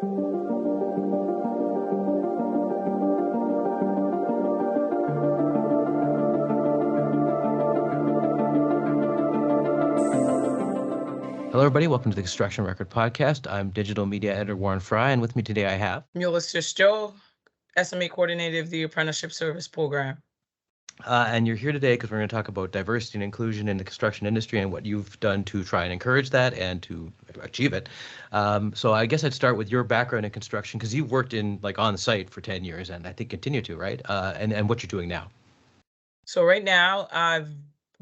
Hello, everybody. Welcome to the Construction Record Podcast. I'm digital media editor Warren Frey, and with me today I have Mulisius Joe, SME coordinator of the Apprenticeship Service Program. And you're here today because we're going to talk about diversity and inclusion in the construction industry and what you've done to try and encourage that and to achieve it. So I guess I'd start with your background in construction, because you've worked in on site for 10 years and I think continue to, right? And what you're doing now. So right now I've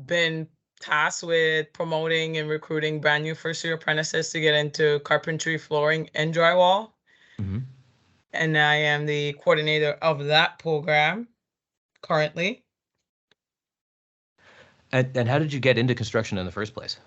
been tasked with promoting and recruiting brand new first-year apprentices to get into carpentry, flooring, and drywall. Mm-hmm. And I am the coordinator of that program currently. And how did you get into construction in the first place?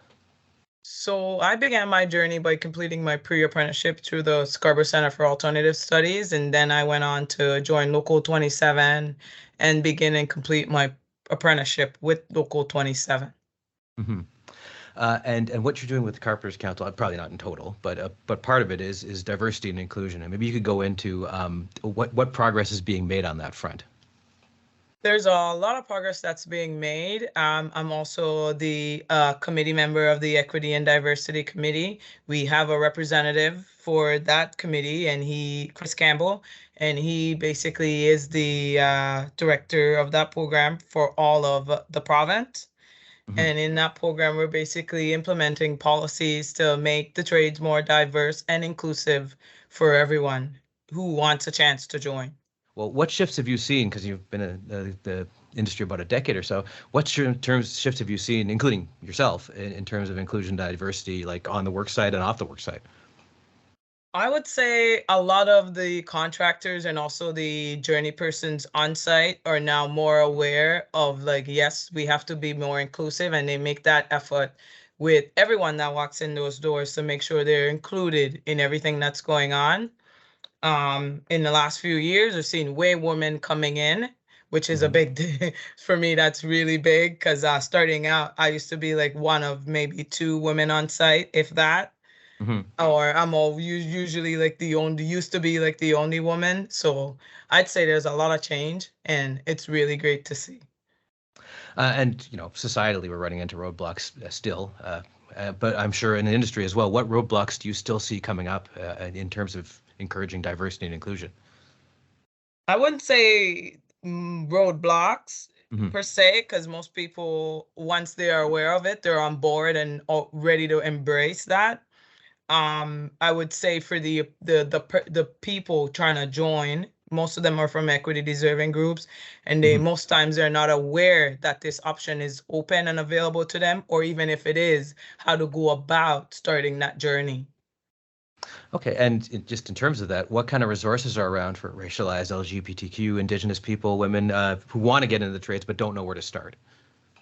So I began my journey by completing my pre-apprenticeship through the Scarborough Center for Alternative Studies, and then I went on to join Local 27 and begin and complete my apprenticeship with Local 27. Mm-hmm. And what you're doing with the Carpenters Council, probably not in total, but part of it is diversity and inclusion. And maybe you could go into what progress is being made on that front. There's a lot of progress that's being made. I'm also the committee member of the Equity and Diversity Committee. We have a representative for that committee, and Chris Campbell, and he basically is the director of that program for all of the province. Mm-hmm. And in that program, we're basically implementing policies to make the trades more diverse and inclusive for everyone who wants a chance to join. Well, what shifts have you seen, because you've been in the industry about a decade or so, what shifts have you seen, including yourself, in terms of inclusion, diversity, like on the work site and off the work site? I would say a lot of the contractors and also the journey persons on site are now more aware of yes, we have to be more inclusive, and they make that effort with everyone that walks in those doors to make sure they're included in everything that's going on. In the last few years, we've seen way women coming in, which is a big deal. For me, that's really big, because starting out, I used to be one of maybe 2 women on site, if that. Mm-hmm. Or I'm usually used to be the only woman. So I'd say there's a lot of change, and it's really great to see. And societally, we're running into roadblocks still, but I'm sure in the industry as well. What roadblocks do you still see coming up in terms of encouraging diversity and inclusion? I wouldn't say roadblocks per se, because most people, once they are aware of it, they're on board and ready to embrace that. I would say for the people trying to join, most of them are from equity deserving groups, and they most times they're not aware that this option is open and available to them, or even if it is, how to go about starting that journey. Okay, and just in terms of that, what kind of resources are around for racialized, LGBTQ, Indigenous people, women who want to get into the trades but don't know where to start?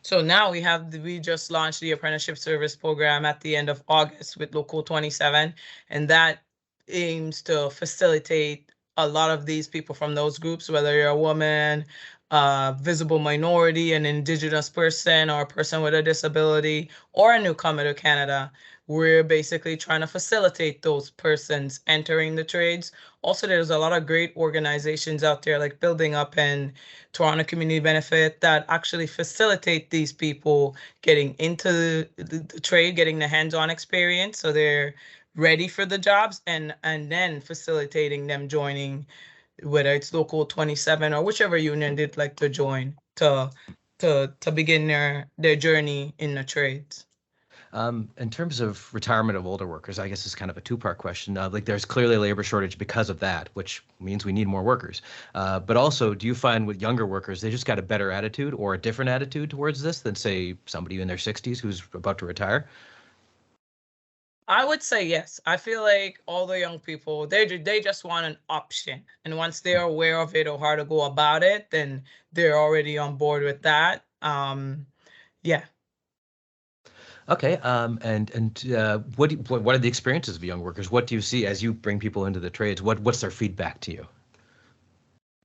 So now we just launched the Apprenticeship Service Program at the end of August with Local 27, and that aims to facilitate a lot of these people from those groups, whether you're a woman, visible minority, an Indigenous person, or a person with a disability, or a newcomer to Canada. We're basically trying to facilitate those persons entering the trades. Also, there's a lot of great organizations out there like Building Up and Toronto Community Benefit that actually facilitate these people getting into the trade, getting the hands-on experience, so they're ready for the jobs, and then facilitating them joining, whether it's Local 27 or whichever union they'd like to join to begin their journey in the trades. In terms of retirement of older workers, I guess it's kind of a 2-part question. There's clearly a labor shortage because of that, which means we need more workers. But also, do you find with younger workers, they just got a better attitude or a different attitude towards this than, say, somebody in their 60s who's about to retire? I would say yes. I feel like all the young people, they just want an option. And once they're aware of it or how to go about it, then they're already on board with that. Yeah. Okay, and what are the experiences of young workers? What do you see as you bring people into the trades? What's their feedback to you?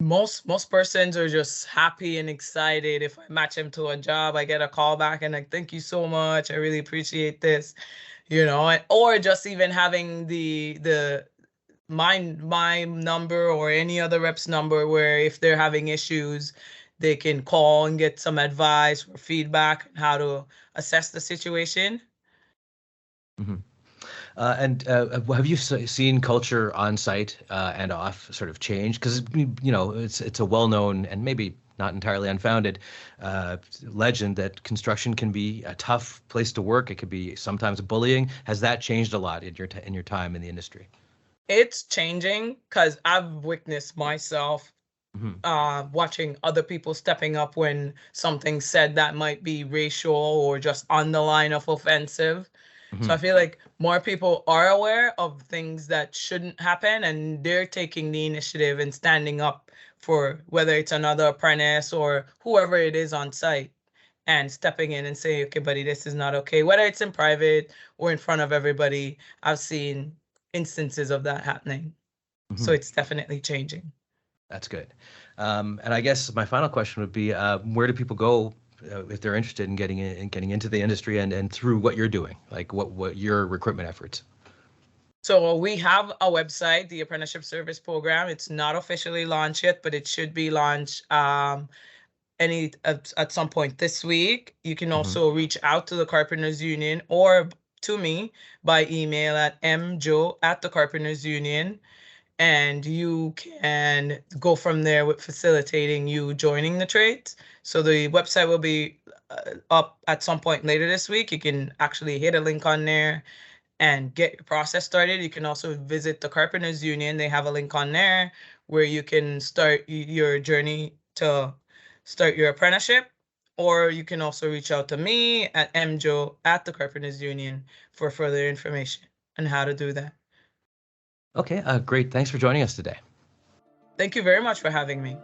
Most persons are just happy and excited. If I match them to a job, I get a call back and like, thank you so much. I really appreciate this, or just even having the my number or any other rep's number, where if they're having issues, they can call and get some advice or feedback on how to assess the situation. Mhm. Have you seen culture on site and off sort of change? Because it's a well-known and maybe not entirely unfounded legend that construction can be a tough place to work. It could be sometimes bullying. Has that changed a lot in your time in the industry? It's changing because I've witnessed myself Hmm. watching other people stepping up when something's said that might be racial or just on the line of offensive. So I Hmm. feel like more people are aware of things that shouldn't happen, and they're taking the initiative and standing up for whether it's another apprentice or whoever it is on site, and stepping in and saying, okay, buddy, this is not okay. Whether it's in private or in front of everybody, I've seen instances of that happening. So Hmm. it's definitely changing. That's good. And I guess my final question would be, where do people go if they're interested in getting into the industry and through what you're doing, like what your recruitment efforts? So we have a website, the Apprenticeship Service Program. It's not officially launched yet, but it should be launched at some point this week. You can Hmm. also reach out to the Carpenters Union or to me by email at mjoe@thecarpentersunion, and you can go from there with facilitating you joining the trades. So the website will be up at some point later this week. You can actually hit a link on there and get your process started. You can also visit the Carpenters Union. They have a link on there where you can start your journey to start your apprenticeship. Or you can also reach out to me at mjoe at the Carpenters Union for further information on how to do that. Okay, great. Thanks for joining us today. Thank you very much for having me.